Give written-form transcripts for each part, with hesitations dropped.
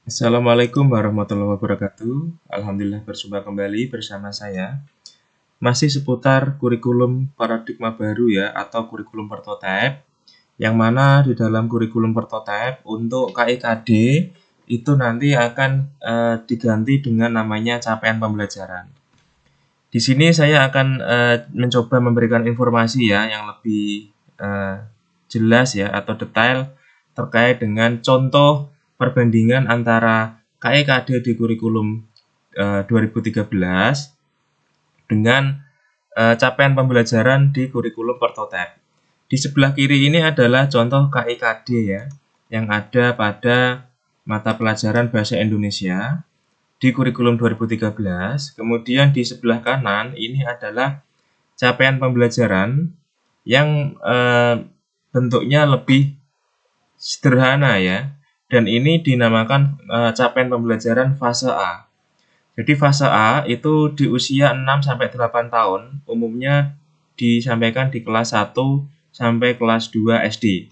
Assalamualaikum warahmatullahi wabarakatuh. Alhamdulillah berjumpa kembali bersama saya. Masih seputar kurikulum paradigma baru ya atau kurikulum prototipe. Yang mana di dalam kurikulum prototipe untuk KIKD itu nanti akan diganti dengan namanya capaian pembelajaran. Di sini saya akan mencoba memberikan informasi ya yang lebih jelas ya atau detail terkait dengan contoh perbandingan antara KIKD di kurikulum 2013 dengan capaian pembelajaran di kurikulum prototipe. Di sebelah kiri ini adalah contoh KIKD ya yang ada pada mata pelajaran Bahasa Indonesia di kurikulum 2013. Kemudian di sebelah kanan ini adalah capaian pembelajaran yang bentuknya lebih sederhana ya. Dan ini dinamakan capaian pembelajaran fase A. Jadi fase A itu di usia 6 sampai 8 tahun, umumnya disampaikan di kelas 1 sampai kelas 2 SD.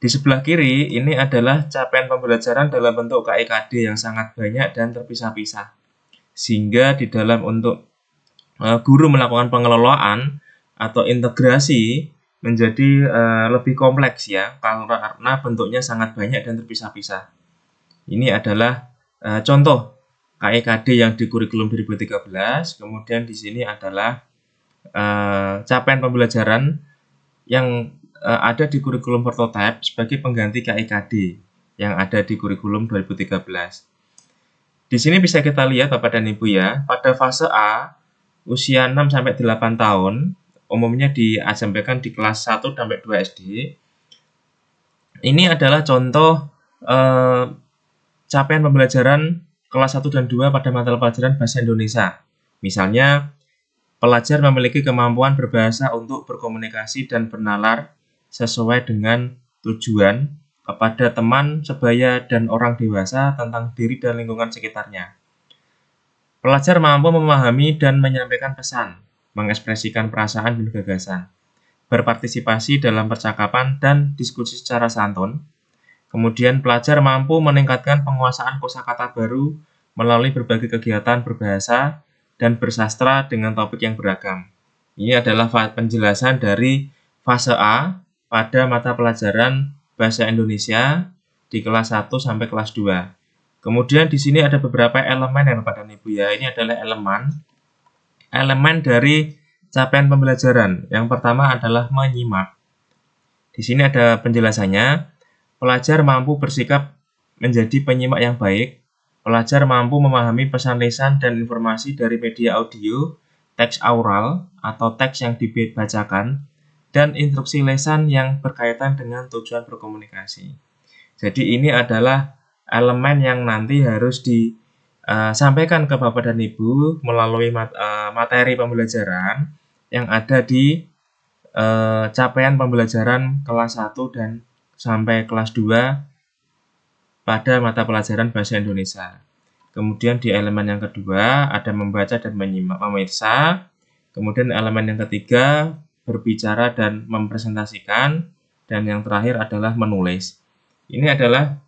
Di sebelah kiri ini adalah capaian pembelajaran dalam bentuk KIKD yang sangat banyak dan terpisah-pisah. Sehingga di dalam untuk guru melakukan pengelolaan atau integrasi menjadi lebih kompleks ya karena bentuknya sangat banyak dan terpisah-pisah. Ini adalah contoh KIKD yang di kurikulum 2013. Kemudian di sini adalah capaian pembelajaran yang ada di kurikulum prototipe sebagai pengganti KIKD yang ada di kurikulum 2013. Di sini bisa kita lihat Bapak dan Ibu ya, pada fase A usia 6 sampai 8 tahun umumnya disampaikan di kelas 1 sampai 2 SD. Ini adalah contoh capaian pembelajaran kelas 1 dan 2 pada mata pelajaran Bahasa Indonesia. Misalnya, pelajar memiliki kemampuan berbahasa untuk berkomunikasi dan bernalar sesuai dengan tujuan kepada teman, sebaya, dan orang dewasa tentang diri dan lingkungan sekitarnya. Pelajar mampu memahami dan menyampaikan pesan, mengekspresikan perasaan dan gagasan, berpartisipasi dalam percakapan dan diskusi secara santun. Kemudian pelajar mampu meningkatkan penguasaan kosakata baru melalui berbagai kegiatan berbahasa dan bersastra dengan topik yang beragam. Ini adalah penjelasan dari fase A pada mata pelajaran Bahasa Indonesia di kelas 1 sampai kelas 2. Kemudian di sini ada beberapa elemen ya Bapak dan Ibu ya. Ini adalah elemen dari capaian pembelajaran. Yang pertama adalah menyimak. Di sini ada penjelasannya. Pelajar mampu bersikap menjadi penyimak yang baik. Pelajar mampu memahami pesan lisan dan informasi dari media audio, teks aural atau teks yang dibacakan, dan instruksi lisan yang berkaitan dengan tujuan berkomunikasi. Jadi ini adalah elemen yang nanti harus disampaikan ke Bapak dan Ibu melalui materi pembelajaran yang ada di capaian pembelajaran kelas 1 dan sampai kelas 2 pada mata pelajaran Bahasa Indonesia. Kemudian di elemen yang kedua ada membaca dan memirsa. Kemudian elemen yang ketiga berbicara dan mempresentasikan. Dan yang terakhir adalah menulis. Ini adalah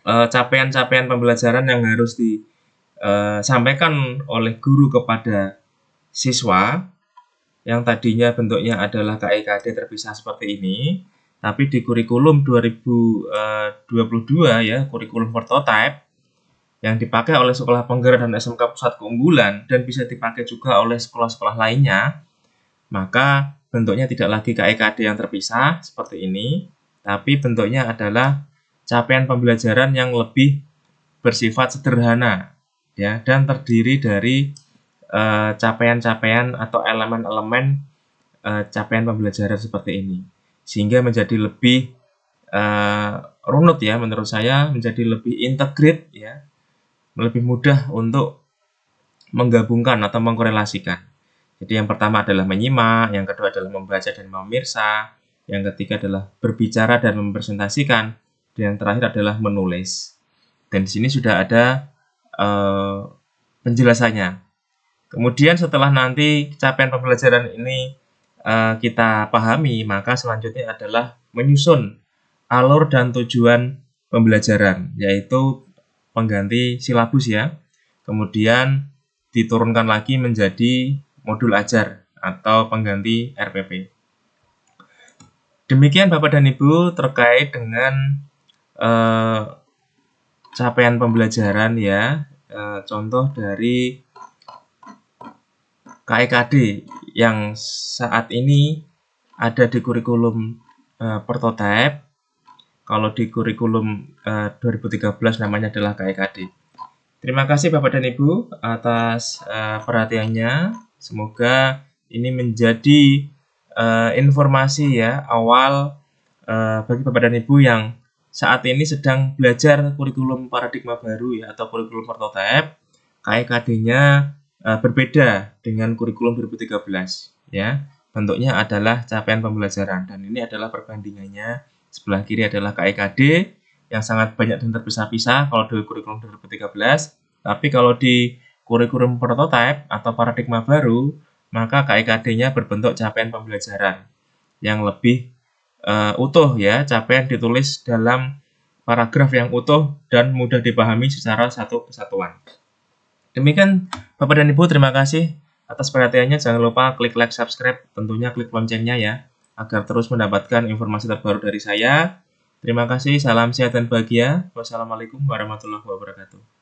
capaian-capaian pembelajaran yang harus disampaikan oleh guru kepada siswa yang tadinya bentuknya adalah KIKD terpisah seperti ini, tapi di kurikulum 2022 ya, kurikulum prototipe yang dipakai oleh sekolah penggerak dan SMK pusat keunggulan dan bisa dipakai juga oleh sekolah-sekolah lainnya, maka bentuknya tidak lagi KIKD yang terpisah seperti ini, tapi bentuknya adalah capaian pembelajaran yang lebih bersifat sederhana ya dan terdiri dari capaian-capaian atau elemen-elemen capaian pembelajaran seperti ini, sehingga menjadi lebih runut ya menurut saya, menjadi lebih integrate ya, lebih mudah untuk menggabungkan atau mengkorelasikan. Jadi yang pertama adalah menyimak, yang kedua adalah membaca dan memirsa, yang ketiga adalah berbicara dan mempresentasikan, dan yang terakhir adalah menulis. Dan di sini sudah ada penjelasannya. Kemudian setelah nanti capaian pembelajaran ini kita pahami, maka selanjutnya adalah menyusun alur dan tujuan pembelajaran, yaitu pengganti silabus ya. Kemudian diturunkan lagi menjadi modul ajar atau pengganti RPP. Demikian Bapak dan Ibu terkait dengan capaian pembelajaran ya, contoh dari KIKD yang saat ini ada di kurikulum prototype. Kalau di kurikulum 2013 namanya adalah KIKD. Terima kasih Bapak dan Ibu atas perhatiannya. Semoga ini menjadi informasi ya awal bagi Bapak dan Ibu yang saat ini sedang belajar kurikulum paradigma baru ya atau kurikulum prototype. KIKD-nya berbeda dengan kurikulum 2013 ya. Bentuknya adalah capaian pembelajaran dan ini adalah perbandingannya. Sebelah kiri adalah KIKD yang sangat banyak dan terpisah-pisah kalau di kurikulum 2013. Tapi kalau di kurikulum prototype atau paradigma baru, maka KIKD-nya berbentuk capaian pembelajaran yang lebih utuh ya. Capaian ditulis dalam paragraf yang utuh dan mudah dipahami secara satu kesatuan. Demikian Bapak dan Ibu, terima kasih atas perhatiannya. Jangan lupa klik like, subscribe, tentunya klik loncengnya ya, agar terus mendapatkan informasi terbaru dari saya. Terima kasih, salam sehat dan bahagia. Wassalamualaikum warahmatullahi wabarakatuh.